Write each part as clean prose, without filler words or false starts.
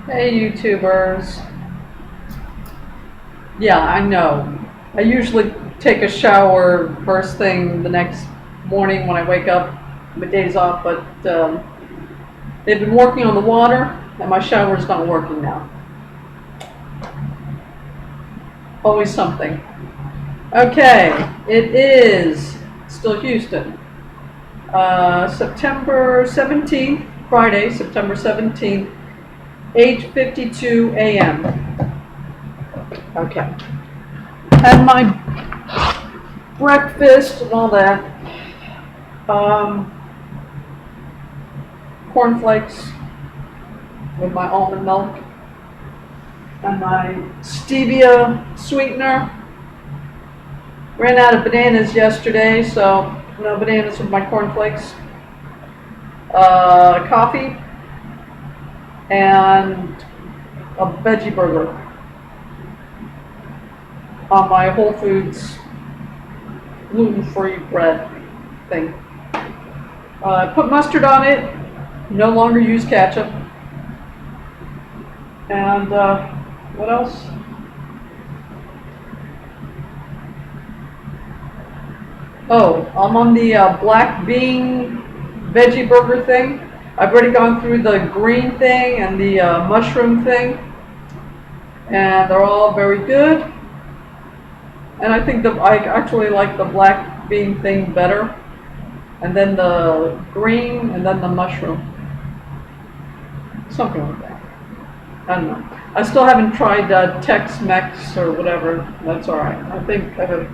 Hey YouTubers. Yeah, I know. I usually take a shower first thing the next morning when I wake up. My day's off, but they've been working on the water and my shower is not working now. Always something. Okay, it is still Houston. September 17th, Friday, September 17th, 8:52 a.m. Okay. Had my breakfast and all that. Cornflakes with my almond milk and my stevia sweetener. Ran out of bananas yesterday, so no bananas with my cornflakes. Coffee and a veggie burger on my Whole Foods gluten-free bread thing. Put mustard on it, no longer use ketchup. And what else? Oh, I'm on the black bean veggie burger thing. I've already gone through the green thing and the mushroom thing, and they're all very good. And I think I actually like the black bean thing better, and then the green, and then the mushroom. Something like that. I don't know. I still haven't tried Tex-Mex or whatever. That's all right. I think I have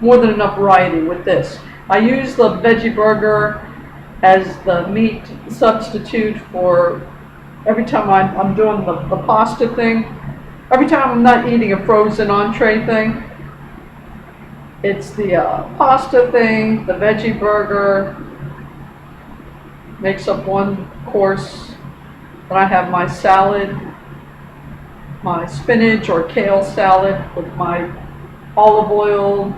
more than enough variety with this. I use the veggie burger as the meat substitute for every time I'm doing the pasta thing. Every time I'm not eating a frozen entree thing, it's the pasta thing, the veggie burger, makes up one course. Then I have my salad, my spinach or kale salad with my olive oil,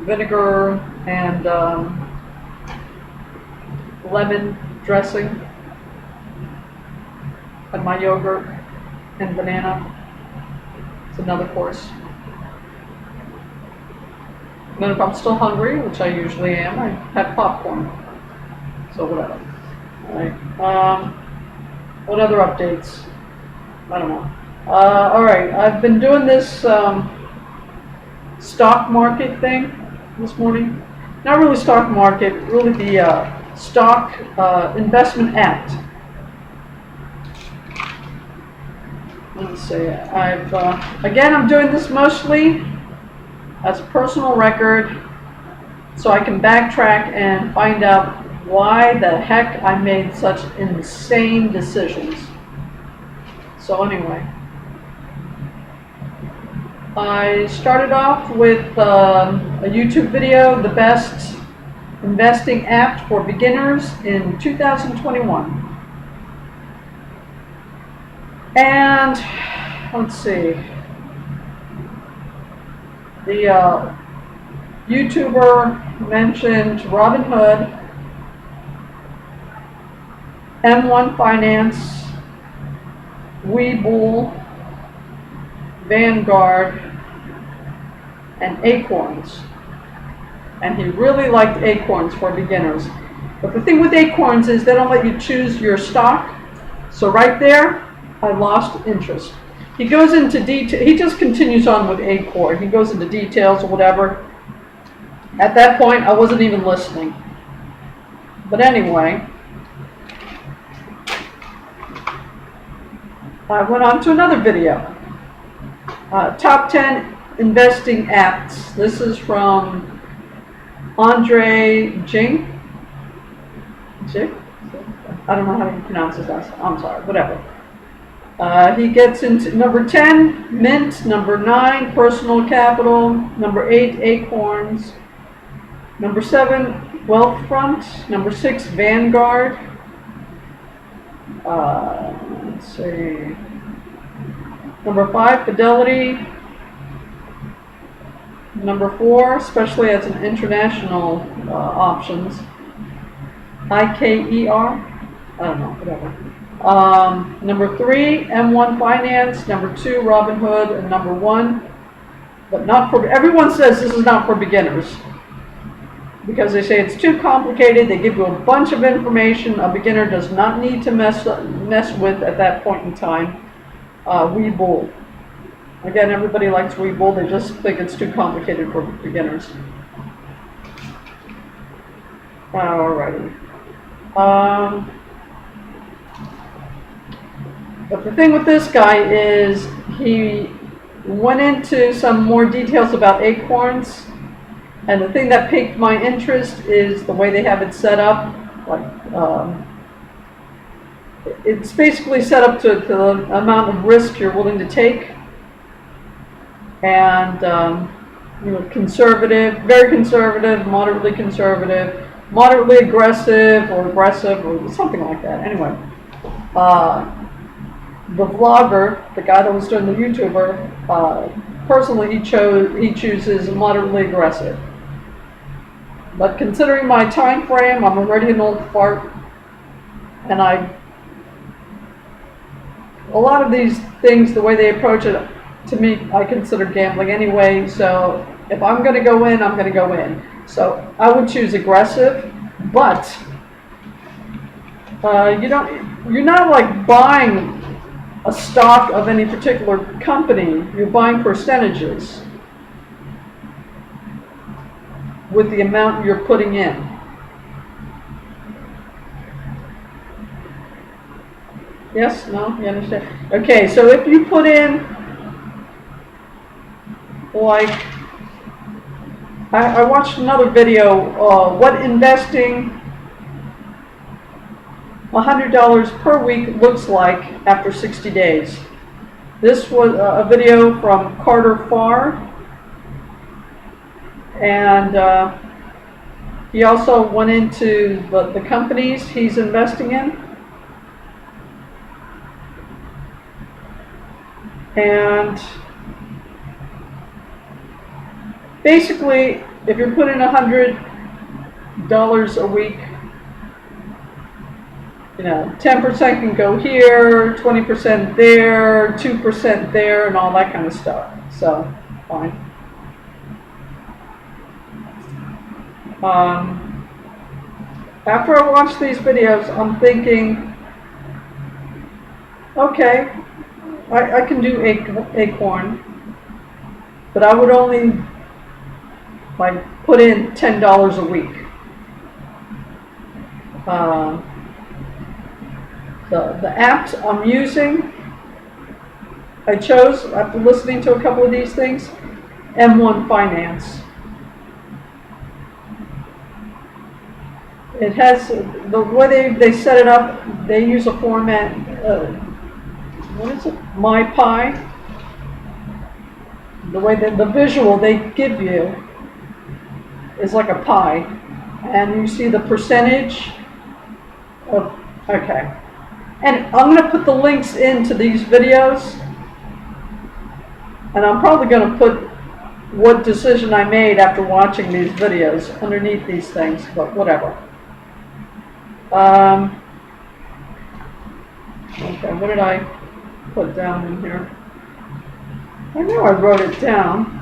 vinegar, and lemon dressing, and my yogurt and banana. It's another course. And then if I'm still hungry, which I usually am, I have popcorn. So whatever. Alright. What other updates? I don't know. Alright, I've been doing this stock market thing this morning. Not really stock market, really the Stock Investment Act. Let's see. I'm doing this mostly as a personal record, so I can backtrack and find out why the heck I made such insane decisions. So anyway, I started off with a YouTube video, the best investing app for beginners in 2021. And let's see, the YouTuber mentioned Robinhood, M1 Finance, Webull, Vanguard, and Acorns. And he really liked Acorns for beginners. But the thing with Acorns is they don't let you choose your stock. So right there, I lost interest. He goes into detail. He just continues on with Acorn. He goes into details or whatever. At that point, I wasn't even listening. But anyway, I went on to another video. Top 10 investing apps. This is from Andre Jing. I don't know how you pronounce his last name. I'm sorry, whatever. He gets into number 10, Mint. Number 9, Personal Capital. Number 8, Acorns. Number 7, Wealthfront. Number 6, Vanguard. Let's see. Number 5, Fidelity. Number 4, especially as an international options, IKER. I don't know, whatever. Number 3, M1 Finance. Number 2, Robinhood. And number 1, but not for, everyone says this is not for beginners, because they say it's too complicated. They give you a bunch of information a beginner does not need to mess with at that point in time. Webull. Again, everybody likes Webull. They just think it's too complicated for beginners. Alrighty. But the thing with this guy is he went into some more details about Acorns. And the thing that piqued my interest is the way they have it set up. Like, it's basically set up to the amount of risk you're willing to take. And, conservative, very conservative, moderately aggressive, or something like that. Anyway, the vlogger, the guy that was doing the YouTuber, personally he chooses moderately aggressive. But considering my time frame, I'm already an old fart, and a lot of these things, the way they approach it, to me, I consider gambling anyway. So if I'm going to go in, I'm going to go in. So I would choose aggressive, but you're not like buying a stock of any particular company. You're buying percentages with the amount you're putting in. Yes? No? You understand? Okay, so if you put in, like, I watched another video, what investing $100 per week looks like after 60 days. This was a video from Carter Farr. And he also went into the companies he's investing in. And basically, if you're putting $100 a week, 10% can go here, 20% there, 2% there, and all that kind of stuff. So, fine. After I watch these videos, I'm thinking, okay, I can do Acorn, but I would only put in $10 a week. The apps I'm using, I chose, after listening to a couple of these things, M1 Finance. It has, the way they set it up, they use a format, what is it? MyPie. The way that the visual they give you is like a pie. And you see the percentage of, okay. And I'm going to put the links into these videos. And I'm probably going to put what decision I made after watching these videos underneath these things, but whatever. Okay, what did I put down in here? I know I wrote it down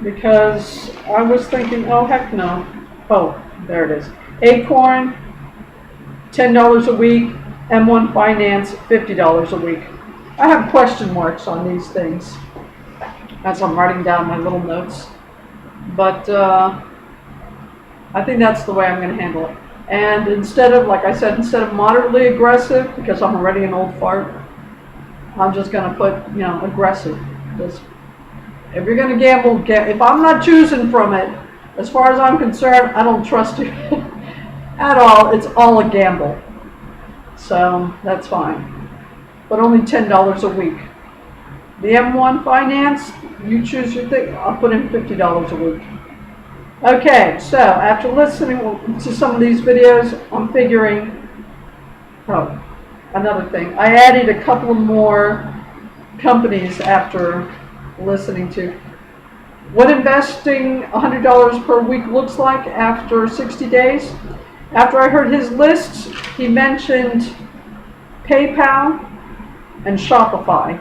because I was thinking, oh heck no. Oh, there it is. Acorn, $10 a week. M1 Finance, $50 a week. I have question marks on these things as I'm writing down my little notes. But I think that's the way I'm going to handle it. And instead of, like I said, instead of moderately aggressive, because I'm already an old fart, I'm just going to put, aggressive. Because if you're going to gamble, if I'm not choosing from it, as far as I'm concerned, I don't trust you at all. It's all a gamble. So that's fine. But only $10 a week. The M1 Finance, you choose your thing. I'll put in $50 a week. Okay, so after listening to some of these videos, I'm figuring, another thing. I added a couple of more companies after listening to what investing $100 per week looks like after 60 days. After I heard his list, he mentioned PayPal and Shopify.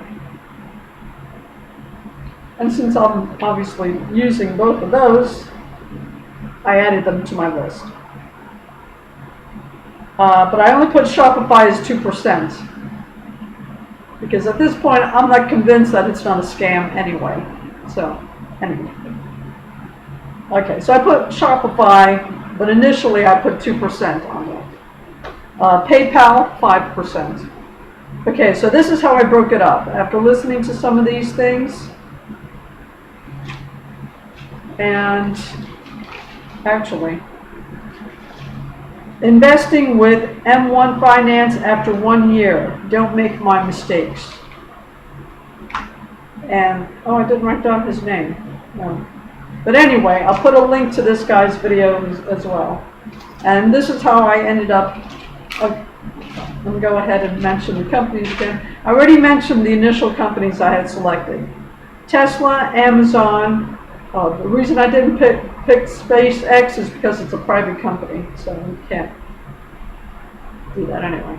And since I'm obviously using both of those, I added them to my list. But I only put Shopify as 2%. Because at this point, I'm not convinced that it's not a scam anyway. So, anyway. Okay, so I put Shopify, but initially I put 2% on that. PayPal, 5%. Okay, so this is how I broke it up. After listening to some of these things, and actually, investing with M1 Finance after 1 year. Don't make my mistakes. And, oh, I didn't write down his name. No. But anyway, I'll put a link to this guy's video as well. And this is how I ended up. Let me go ahead and mention the companies again. I already mentioned the initial companies I had selected. Tesla, Amazon. The reason I didn't pick SpaceX is because it's a private company, so we can't do that anyway.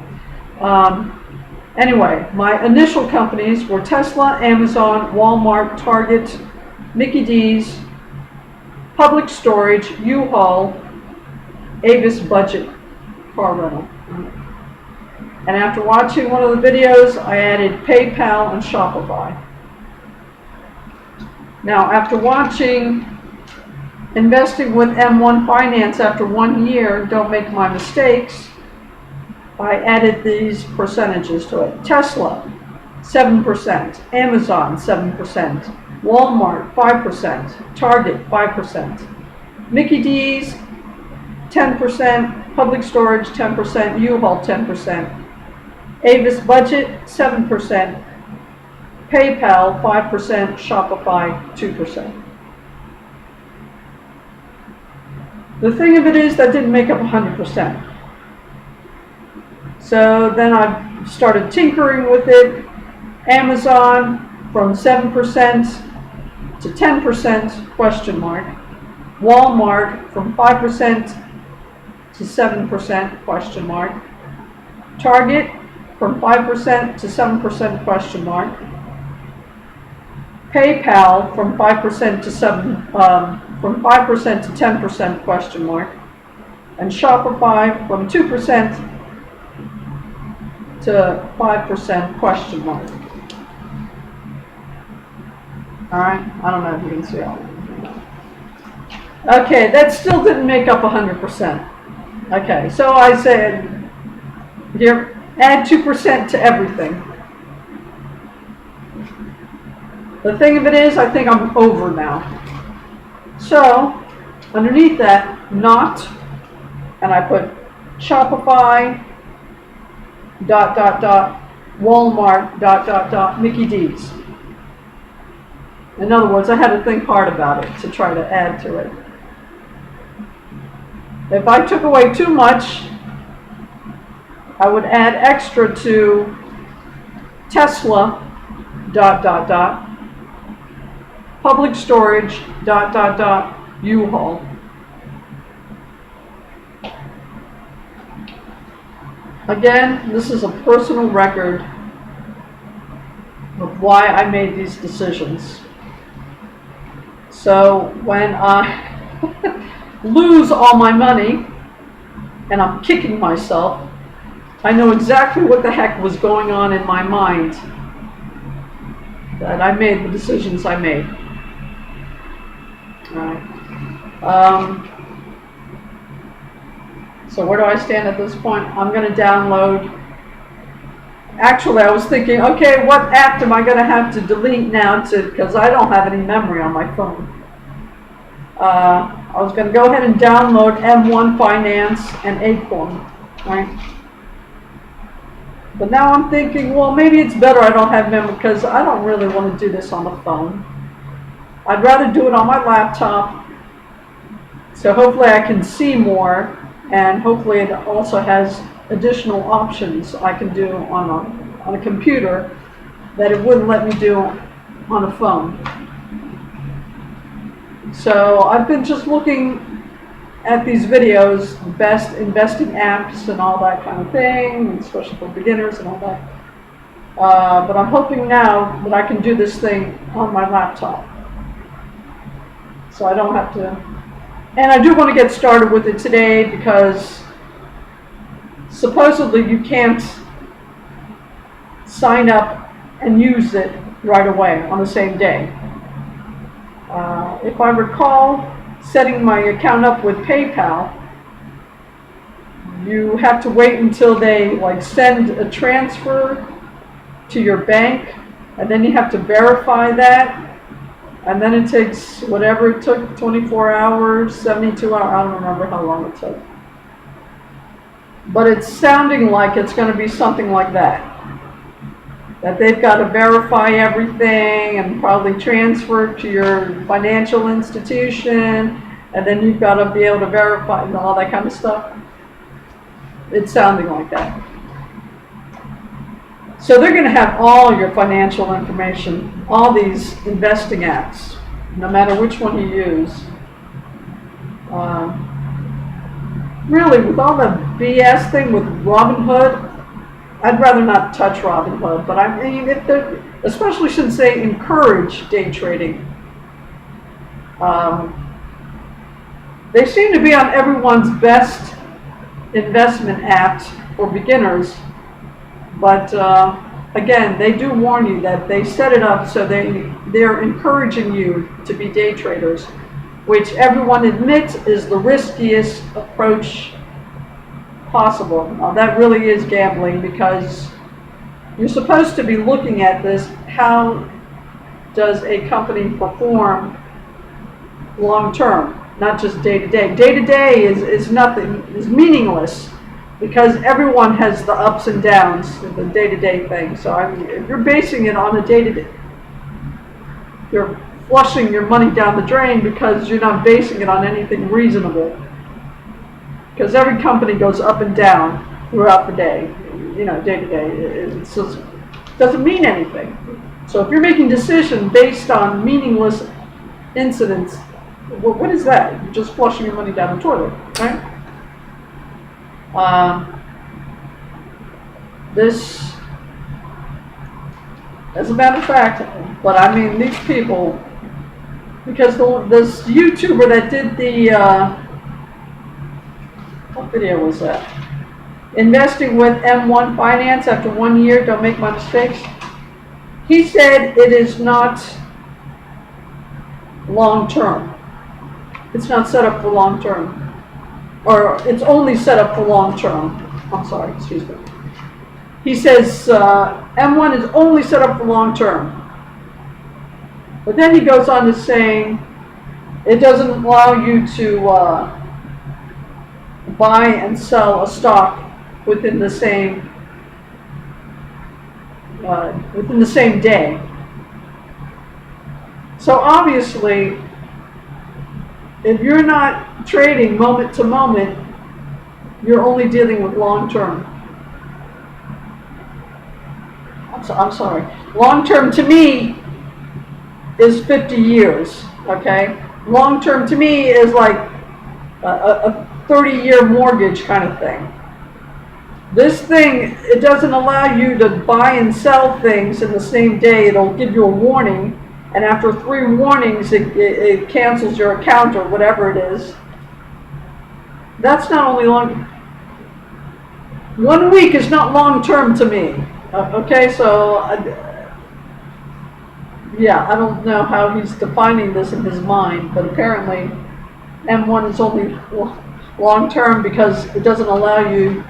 Anyway, my initial companies were Tesla, Amazon, Walmart, Target, Mickey D's, Public Storage, U-Haul, Avis Budget car rental. And after watching one of the videos, I added PayPal and Shopify. Now, after watching investing with M1 Finance after 1 year, don't make my mistakes, I added these percentages to it. Tesla, 7%. Amazon, 7%. Walmart, 5%. Target, 5%. Mickey D's, 10%. Public Storage, 10%. U-Haul, 10%. Avis Budget, 7%. PayPal, 5%. Shopify, 2%. The thing of it is that didn't make up 100%. So then I started tinkering with it. Amazon from 7% to 10%, question mark. Walmart from 5% to 7%, question mark. Target from 5% to 7%, question mark. PayPal from 5% to 10%, question mark. And Shopify from 2% to 5%, question mark. Alright, I don't know if you can see all that. Okay, that still didn't make up 100%. Okay, so I said, here, add 2% to everything. The thing of it is, I think I'm over now. So, underneath that, not, and I put Shopify, ... Walmart, ... Mickey D's. In other words, I had to think hard about it to try to add to it. If I took away too much, I would add extra to Tesla, ... Public Storage, ... U-Haul. Again, this is a personal record of why I made these decisions. So when I lose all my money and I'm kicking myself, I know exactly what the heck was going on in my mind that I made the decisions I made. All right. So where do I stand at this point? I'm going to download. Actually, I was thinking, okay, what app am I going to have to delete now because I don't have any memory on my phone. I was going to go ahead and download M1 Finance and Acorn, right? But now I'm thinking, well, maybe it's better I don't have memory because I don't really want to do this on the phone. I'd rather do it on my laptop. So hopefully I can see more. And hopefully it also has additional options I can do on a computer that it wouldn't let me do on a phone. So I've been just looking at these videos, best investing apps and all that kind of thing, especially for beginners and all that. But I'm hoping now that I can do this thing on my laptop, so I don't have to. And I do want to get started with it today because supposedly you can't sign up and use it right away on the same day. If I recall, setting my account up with PayPal, you have to wait until they send a transfer to your bank, and then you have to verify that, and then it takes whatever it took, 24 hours, 72 hours, I don't remember how long it took. But it's sounding like it's going to be something like that they've got to verify everything and probably transfer it to your financial institution, and then you've got to be able to verify and all that kind of stuff. It's sounding like that. So they're going to have all your financial information, all these investing apps, no matter which one you use. Really, with all the BS thing with Robinhood, I'd rather not touch Robinhood, but I mean, if they especially since they encourage day trading. They seem to be on everyone's best investment apps for beginners, but again, they do warn you that they set it up so they're encouraging you to be day traders, which everyone admits is the riskiest approach possible. Now, that really is gambling, because you're supposed to be looking at this, how does a company perform long term, not just day to day. Day to day is nothing, is meaningless, because everyone has the ups and downs, the day to day thing. So I mean, if you're basing it on a day to day, you're flushing your money down the drain because you're not basing it on anything reasonable. Because every company goes up and down throughout the day, day to day. It just doesn't mean anything. So if you're making decisions based on meaningless incidents, what is that? You're just flushing your money down the toilet, right? This, as a matter of fact, but I mean these people, because this YouTuber that did the, what video was that? Investing with M1 Finance after 1 year, don't make my mistakes. He said it is not long term. It's not set up for long term. Or it's only set up for long term. I'm sorry, excuse me. He says M1 is only set up for long term. But then he goes on to saying it doesn't allow you to buy and sell a stock within the same day. So obviously, if you're not trading moment to moment, you're only dealing with long term. I'm sorry. Long term to me is 50 years. Okay. Long term to me is like a 30-year mortgage kind of thing. This thing, it doesn't allow you to buy and sell things in the same day. It'll give you a warning, and after 3 warnings, it cancels your account or whatever it is. That's not only long. 1 week is not long term to me. Okay, so yeah, I don't know how he's defining this in his mind, but apparently M1 is only long term because it doesn't allow you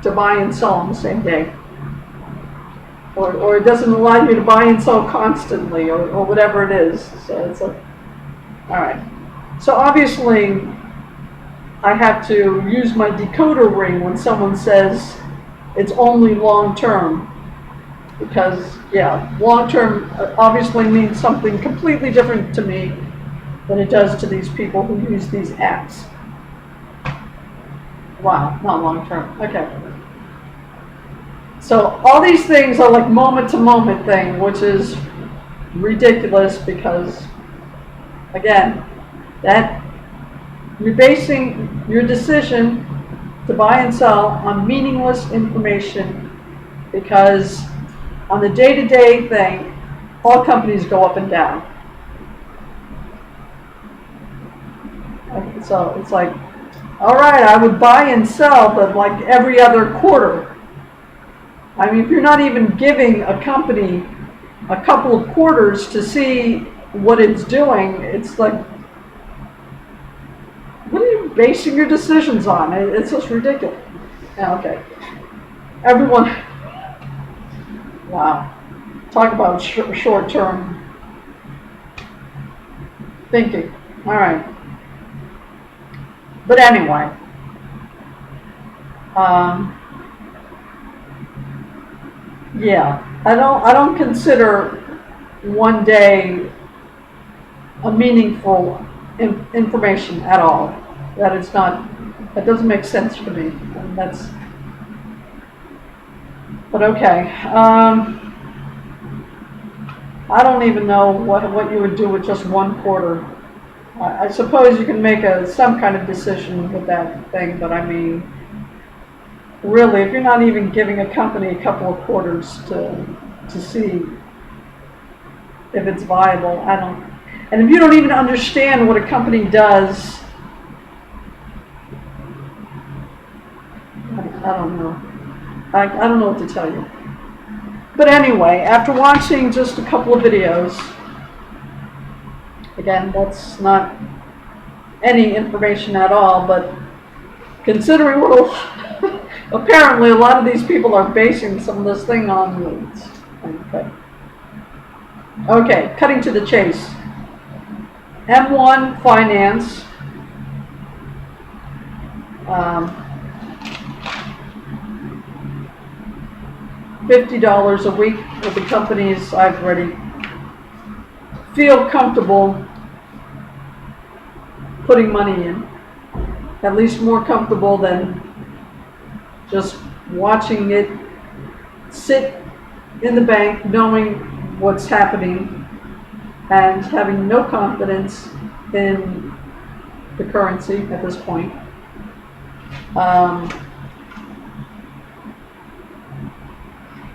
to buy and sell on the same day, or it doesn't allow you to buy and sell constantly, or whatever it is. So it's all right. So obviously, I have to use my decoder ring when someone says it's only long term, because yeah, long term obviously means something completely different to me than it does to these people who use these apps. Wow, not long term. Okay. So all these things are like moment to moment thing, which is ridiculous because, again, that You're basing your decision to buy and sell on meaningless information because on the day-to-day thing, all companies go up and down. So it's like, all right, I would buy and sell, but like every other quarter. I mean, if you're not even giving a company a couple of quarters to see what it's doing, it's like, what are you basing your decisions on? It's just ridiculous. Yeah, okay. Everyone, wow. Talk about short-term thinking. All right. But anyway, yeah, I don't consider one day a meaningful information at all. That doesn't make sense to me. And but okay. I don't even know what you would do with just one quarter. I suppose you can make some kind of decision with that thing, but I mean, really, if you're not even giving a company a couple of quarters to see if it's viable, and if you don't even understand what a company does, I don't know. I don't know what to tell you. But anyway, after watching just a couple of videos, again, that's not any information at all, but considering what apparently a lot of these people are basing some of this thing on. Okay, cutting to the chase. M1 Finance. $50 a week with the companies I've already feel comfortable putting money in. At least more comfortable than just watching it sit in the bank, knowing what's happening, and having no confidence in the currency at this point.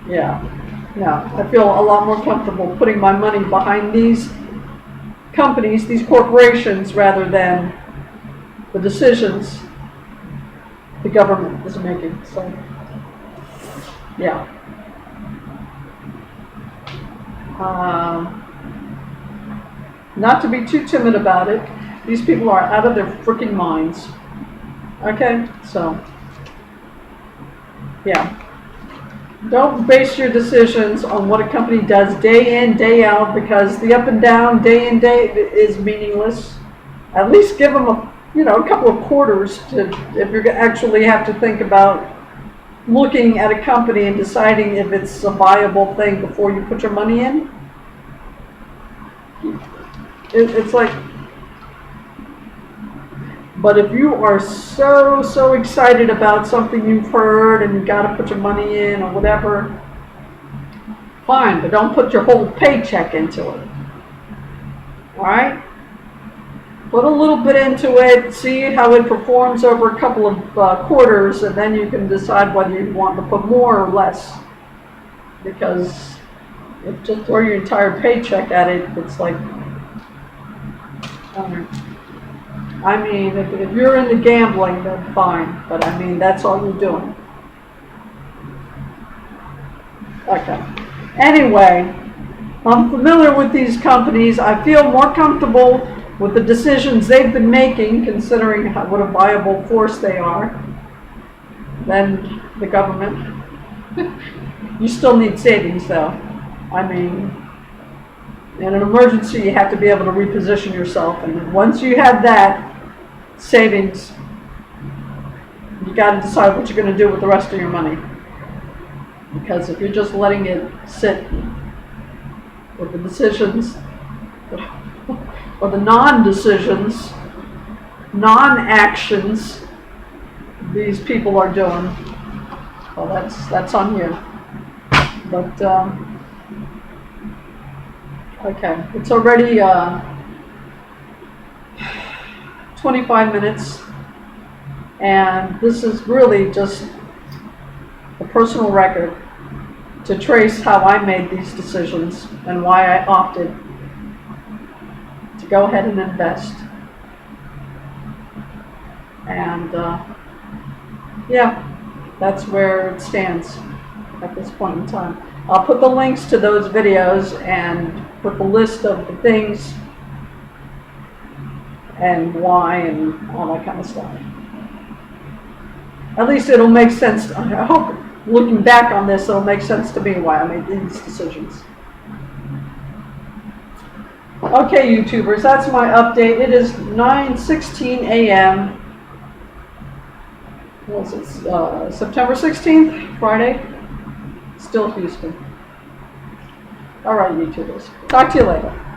Yeah, I feel a lot more comfortable putting my money behind these companies, these corporations, rather than the decisions the government is making. So, yeah. Not to be too timid about it, these people are out of their freaking minds. Okay, so, yeah. Don't base your decisions on what a company does day in, day out, because the up and down, day in, day is meaningless. At least give them a couple of quarters if you actually have to think about looking at a company and deciding if it's a viable thing before you put your money in. It's like, but if you are so excited about something you've heard and you got to put your money in or whatever, fine, but don't put your whole paycheck into it. All right? Put a little bit into it, see how it performs over a couple of quarters, and then you can decide whether you want to put more or less. Because if you just throw your entire paycheck at it, it's like, I mean, if you're into gambling, then fine. But I mean, that's all you're doing. Okay. Anyway, I'm familiar with these companies. I feel more comfortable with the decisions they've been making, considering what a viable force they are, than the government. You still need savings, though. I mean, in an emergency, you have to be able to reposition yourself. And once you have that, savings, you got to decide what you're going to do with the rest of your money. Because if you're just letting it sit with the decisions, or the non-decisions, non-actions these people are doing, well, that's on you. But okay, it's already 25 minutes. And this is really just a personal record to trace how I made these decisions and why I opted to go ahead and invest. And yeah, that's where it stands at this point in time. I'll put the links to those videos and put the list of the things and why and all that kind of stuff. At least it'll make sense. I hope, looking back on this, it'll make sense to me why I made these decisions. Okay, YouTubers, that's my update. It is 9:16 a.m. What was it? September 16th, Friday. Still Houston. All right, YouTubers. Talk to you later.